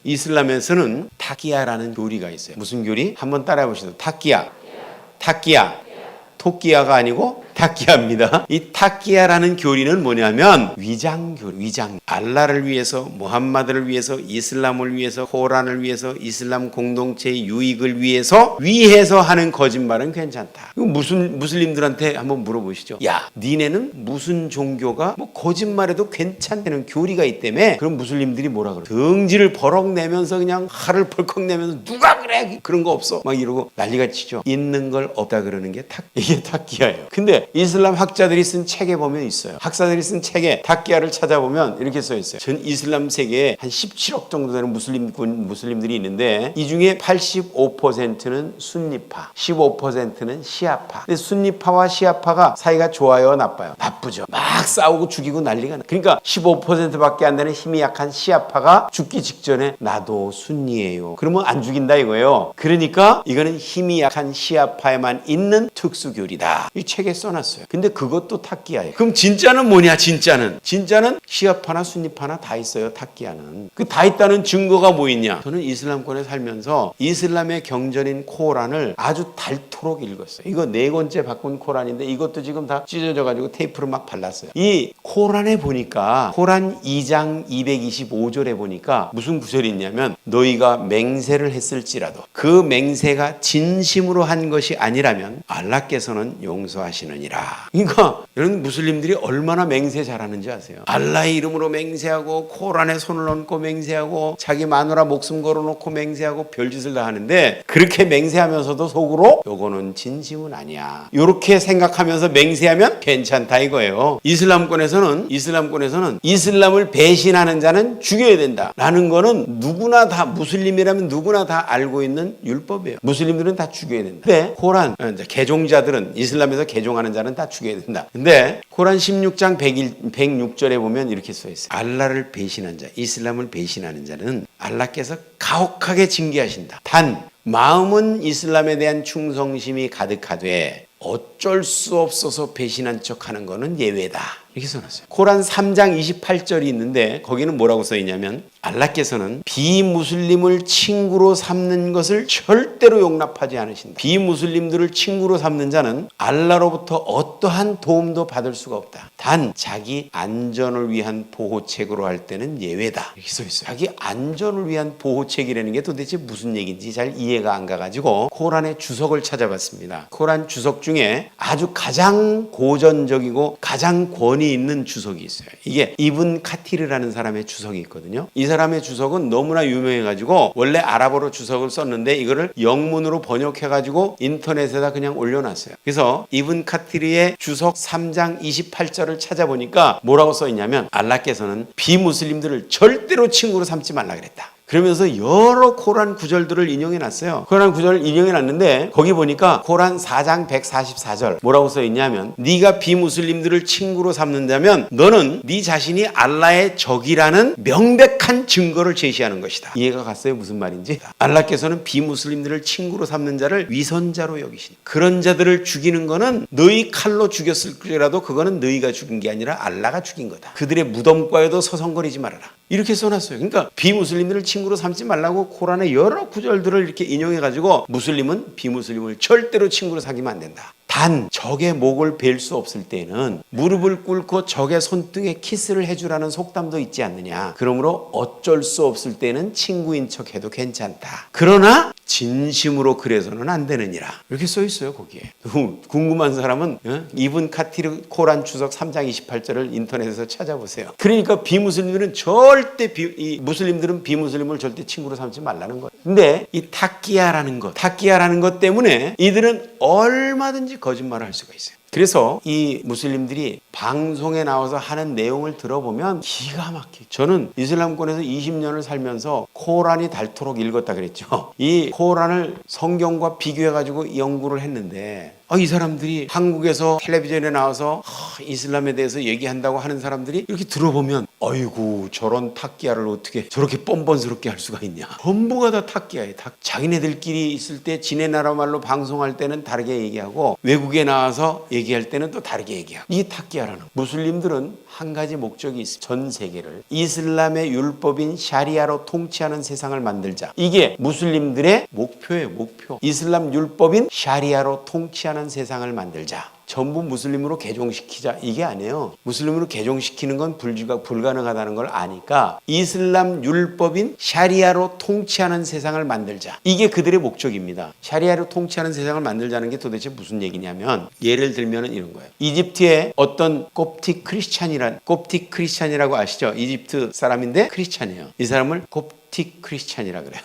이슬람에서는 타키야라는 교리가 있어요. 무슨 교리? 한번 따라해 보시죠. 타키야. 타키야. 토끼야가 아니고 타키야입니다. 이 타키야라는 교리는 뭐냐면 위장교리, 위장. 알라를 위해서, 무함마드를 위해서, 이슬람을 위해서, 코란을 위해서, 이슬람 공동체의 유익을 위해서 하는 거짓말은 괜찮다. 이거 무슬림들한테 한번 물어보시죠. 야, 니네는 무슨 종교가 뭐 거짓말해도 괜찮다는 교리가 있다며? 그럼 무슬림들이 뭐라 그래? 등지를 버럭 내면서 그냥 칼을 벌컥 내면서 누가 그래? 그런 거 없어. 막 이러고 난리가 치죠. 있는 걸 없다 그러는 게 이게 타키야예요. 근데 이슬람 학자들이 쓴 책에 보면 있어요. 학사들이 쓴 책에 타키야를 찾아보면 이렇게 써 있어요. 전 이슬람 세계에 한 17억 정도 되는 무슬림들이 있는데 이 중에 85%는 순니파, 15%는 시아파. 근데 순니파와 시아파가 사이가 좋아요, 나빠요? 나쁘죠. 막 싸우고 죽이고 난리가 나. 그러니까 15%밖에 안 되는 힘이 약한 시아파가 죽기 직전에 나도 순니예요. 그러면 안 죽인다 이거예요. 그러니까 이거는 힘이 약한 시아파에만 있는 특수교리다. 이 책에 써놨어요. 근데 그것도 타키야예요. 그럼 진짜는 뭐냐? 진짜는 시아파나 순니파나 다 있어요. 타키야는. 그 다 있다는 증거가 뭐 있냐? 저는 이슬람권에 살면서 이슬람의 경전인 코란을 아주 닳도록 읽었어요. 이거 4권째 바꾼 코란인데 이것도 지금 다 찢어져가지고 테이프로 막 발랐어요. 이 코란에 보니까 코란 2장 225절에 보니까 무슨 구절이 있냐면 너희가 맹세를 했을지라도 그 맹세가 진심으로 한 것이 아니라면 알라께서는 용서하시느니라. 그러니까 여러분 무슬림들이 얼마나 맹세 잘하는지 아세요? 알라의 이름으로 맹세하고 코란에 손을 얹고 맹세하고 자기 마누라 목숨 걸어놓고 맹세하고 별짓을 다 하는데 그렇게 맹세하면서도 속으로 요거는 진심은 아니야. 이렇게 생각하면서 맹세하면 괜찮다 이거예요. 이슬람권에서는 이슬람을 배신하는 자는 죽여야 된다 라는 거는 누구나 다 무슬림이라면 누구나 다 알고 있는 율법이에요. 무슬림들은 다 죽여야 된다. 근데 코란 개종자들은 이슬람에서 개종하는 자는 다 죽여야 된다. 근데 코란 16장 106절에 보면 이렇게 써 있어요. 알라를 배신한 자, 이슬람을 배신하는 자는 알라께서 가혹하게 징계하신다. 단 마음은 이슬람에 대한 충성심이 가득하되 어쩔 수 없어서 배신한 척하는 거는 예외다. 이렇게 써놨어요. 코란 3장 28절이 있는데 거기는 뭐라고 써있냐면 알라께서는 비무슬림을 친구로 삼는 것을 절대로 용납하지 않으신다. 비무슬림들을 친구로 삼는 자는 알라로부터 어떠한 도움도 받을 수가 없다. 단 자기 안전을 위한 보호책으로 할 때는 예외다. 이렇게 써있어요. 자기 안전을 위한 보호책이라는 게 도대체 무슨 얘기인지 잘 이해가 안 가가지고 코란의 주석을 찾아봤습니다. 코란 주석 중에 아주 가장 고전적이고 가장 권위 있는 주석이 있어요. 이게 이븐 카티르라는 사람의 주석이 있거든요. 이 사람의 주석은 너무나 유명해가지고 원래 아랍어로 주석을 썼는데 이거를 영문으로 번역해가지고 인터넷에다 그냥 올려놨어요. 그래서 이븐 카티르의 주석 3장 28절을 찾아보니까 뭐라고 써있냐면 알라께서는 비무슬림들을 절대로 친구로 삼지 말라 그랬다. 그러면서 여러 코란 구절들을 인용해놨어요. 코란 구절을 인용해놨는데 거기 보니까 코란 4장 144절 뭐라고 써있냐면 네가 비무슬림들을 친구로 삼는다면 너는 네 자신이 알라의 적이라는 명백한 증거를 제시하는 것이다. 이해가 갔어요? 무슨 말인지? 알라께서는 비무슬림들을 친구로 삼는 자를 위선자로 여기신다. 그런 자들을 죽이는 거는 너희 칼로 죽였을지라도 그거는 너희가 죽인 게 아니라 알라가 죽인 거다. 그들의 무덤과에도 서성거리지 말아라. 이렇게 써놨어요. 그러니까 비무슬림들을 친구로 삼지 말라고 코란의 여러 구절들을 이렇게 인용해가지고 무슬림은 비무슬림을 절대로 친구로 사귀면 안 된다. 단 적의 목을 벨 수 없을 때는 무릎을 꿇고 적의 손등에 키스를 해주라는 속담도 있지 않느냐. 그러므로 어쩔 수 없을 때는 친구인 척해도 괜찮다. 그러나 진심으로 그래서는 안 되느니라. 이렇게 써 있어요 거기에. 궁금한 사람은 이븐 카티르 코란 주석 3장 28절을 인터넷에서 찾아보세요. 그러니까 비무슬림들은 절대 무슬림들은 비무슬림을 절대 친구로 삼지 말라는 거예요. 근데 이 타키야라는 것 때문에 이들은 얼마든지 거짓말을 할 수가 있어요. 그래서 이 무슬림들이 방송에 나와서 하는 내용을 들어보면 기가 막히죠. 저는 이슬람권에서 20년을 살면서 코란이 닳도록 읽었다 그랬죠. 이 코란을 성경과 비교해가지고 연구를 했는데 이 사람들이 한국에서 텔레비전에 나와서 이슬람에 대해서 얘기한다고 하는 사람들이 이렇게 들어보면 어이구 저런 탁기야를 어떻게 저렇게 뻔뻔스럽게 할 수가 있냐. 전부가 다 탁기야예요. 자기네들끼리 있을 때 지네 나라 말로 방송할 때는 다르게 얘기하고 외국에 나와서 얘기할 때는 또 다르게 얘기하고 이게 탁기야라는 거예요. 무슬림들은 한 가지 목적이 있습니다. 전 세계를 이슬람의 율법인 샤리아로 통치하는 세상을 만들자. 이게 무슬림들의 목표예요. 목표. 이슬람 율법인 샤리아로 통치하는 세상을 만들자. 전부 무슬림으로 개종시키자 이게 아니에요. 무슬림으로 개종시키는 건 불가능하다는 걸 아니까 이슬람 율법인 샤리아로 통치하는 세상을 만들자. 이게 그들의 목적입니다. 샤리아로 통치하는 세상을 만들자는 게 도대체 무슨 얘기냐면 예를 들면 이런 거예요. 이집트에 어떤 콥틱 크리스찬이라고 아시죠? 이집트 사람인데 크리스찬이에요. 이 사람을 콥틱 크리스찬이라 그래요.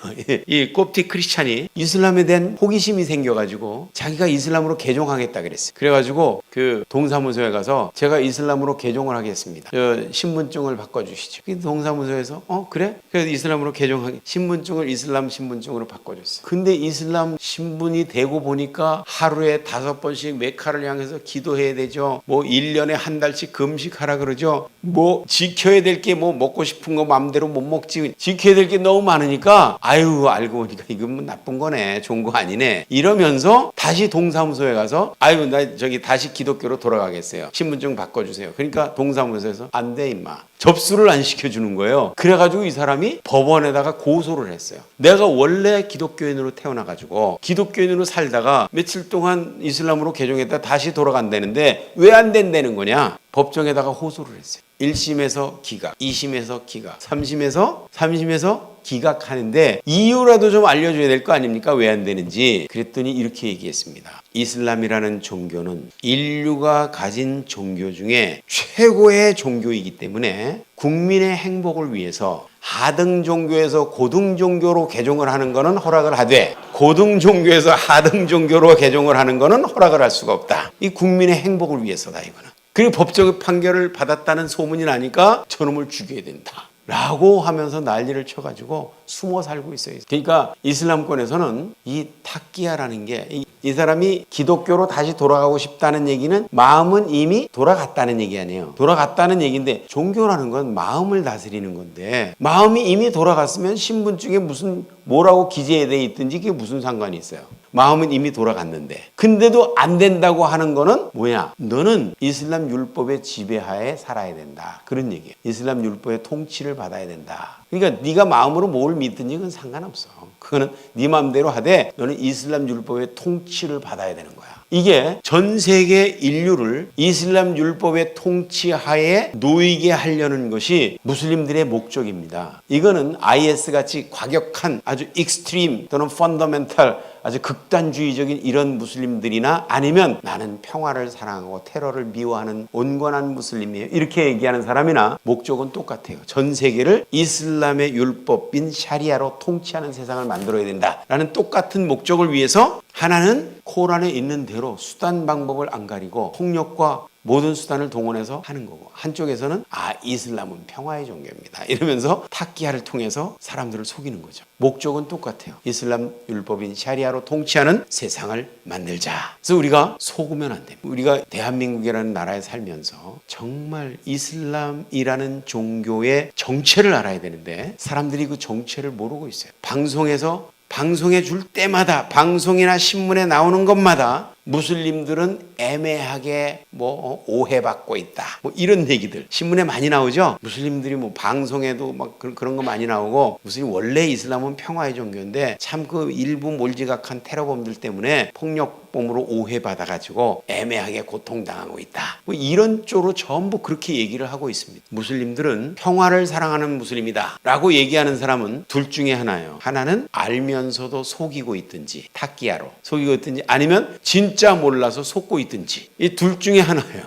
이 콥틱 크리스찬이 이슬람에 대한 호기심이 생겨가지고 자기가 이슬람으로 개종하겠다 그랬어요. 그래가지고 그 동사무소에 가서 제가 이슬람으로 개종을 하겠습니다. 신분증을 바꿔주시죠. 동사무소에서 그래? 그래서 이슬람으로 개종하기 신분증을 이슬람 신분증으로 바꿔줬어요. 근데 이슬람 신분이 되고 보니까 하루에 5번씩 메카를 향해서 기도해야 되죠. 뭐 1년에 한 달씩 금식하라 그러죠. 뭐 지켜야 될 게 뭐 먹고 싶은 거 마음대로 못 먹지. 지켜야 될 게 너무 많으니까 알고 보니까 이건 뭐 나쁜 거네. 좋은 거 아니네. 이러면서 다시 동사무소에 가서 나 저기 다시 기독교로 돌아가겠어요. 신분증 바꿔주세요. 그러니까 동사무소에서 안 돼 임마. 접수를 안 시켜주는 거예요. 그래가지고 이 사람이 법원에다가 고소를 했어요. 내가 원래 기독교인으로 태어나가지고 기독교인으로 살다가 며칠 동안 이슬람으로 개종했다 다시 돌아간다는데 왜 안 된다는 거냐. 법정에다가 호소를 했어요. 1심에서 기각, 2심에서 기각, 3심에서 기각하는데 이유라도 좀 알려줘야 될 거 아닙니까? 왜 안 되는지. 그랬더니 이렇게 얘기했습니다. 이슬람이라는 종교는 인류가 가진 종교 중에 최고의 종교이기 때문에 국민의 행복을 위해서 하등 종교에서 고등 종교로 개종을 하는 것은 허락을 하되 고등 종교에서 하등 종교로 개종을 하는 것은 허락을 할 수가 없다. 이 국민의 행복을 위해서다 이거는. 그리고 법적 판결을 받았다는 소문이 나니까 저놈을 죽여야 된다. 라고 하면서 난리를 쳐가지고 숨어 살고 있어요. 그러니까 이슬람권에서는 이 탁기야라는 게 이 사람이 기독교로 다시 돌아가고 싶다는 얘기는 마음은 이미 돌아갔다는 얘기 아니에요. 돌아갔다는 얘기인데 종교라는 건 마음을 다스리는 건데 마음이 이미 돌아갔으면 신분증에 무슨 뭐라고 기재되어 있든지 그게 무슨 상관이 있어요. 마음은 이미 돌아갔는데 근데도 안 된다고 하는 거는 뭐야? 너는 이슬람 율법의 지배하에 살아야 된다. 그런 얘기예요. 이슬람 율법의 통치를 받아야 된다. 그러니까 네가 마음으로 뭘 믿든지 그건 상관없어. 그거는 네 마음대로 하되 너는 이슬람 율법의 통치를 받아야 되는 거야. 이게 전 세계 인류를 이슬람 율법의 통치하에 놓이게 하려는 것이 무슬림들의 목적입니다. 이거는 IS같이 과격한 아주 익스트림 또는 펀더멘탈 아주 극단주의적인 이런 무슬림들이나 아니면 나는 평화를 사랑하고 테러를 미워하는 온건한 무슬림이에요. 이렇게 얘기하는 사람이나 목적은 똑같아요. 전 세계를 이슬람의 율법인 샤리아로 통치하는 세상을 만들어야 된다라는 똑같은 목적을 위해서 하나는 코란에 있는 대로 수단 방법을 안 가리고 폭력과 모든 수단을 동원해서 하는 거고 한쪽에서는 이슬람은 평화의 종교입니다. 이러면서 탁기야를 통해서 사람들을 속이는 거죠. 목적은 똑같아요. 이슬람 율법인 샤리아로 통치하는 세상을 만들자. 그래서 우리가 속으면 안 됩니다. 우리가 대한민국이라는 나라에 살면서 정말 이슬람이라는 종교의 정체를 알아야 되는데 사람들이 그 정체를 모르고 있어요. 방송해 줄 때마다 방송이나 신문에 나오는 것마다 무슬림들은 애매하게 오해받고 있다. 이런 얘기들 신문에 많이 나오죠. 무슬림들이 방송에도 그런 거 많이 나오고 무슬림 원래 이슬람은 평화의 종교인데 참 그 일부 몰지각한 테러범들 때문에 폭력범으로 오해받아가지고 애매하게 고통당하고 있다. 이런 쪽으로 전부 그렇게 얘기를 하고 있습니다. 무슬림들은 평화를 사랑하는 무슬림이다 라고 얘기하는 사람은 둘 중에 하나예요. 하나는 알면서도 속이고 있든지 탁기야로 속이고 있든지 아니면 진짜 몰라서 속고 있든지 이 둘 중에 하나예요.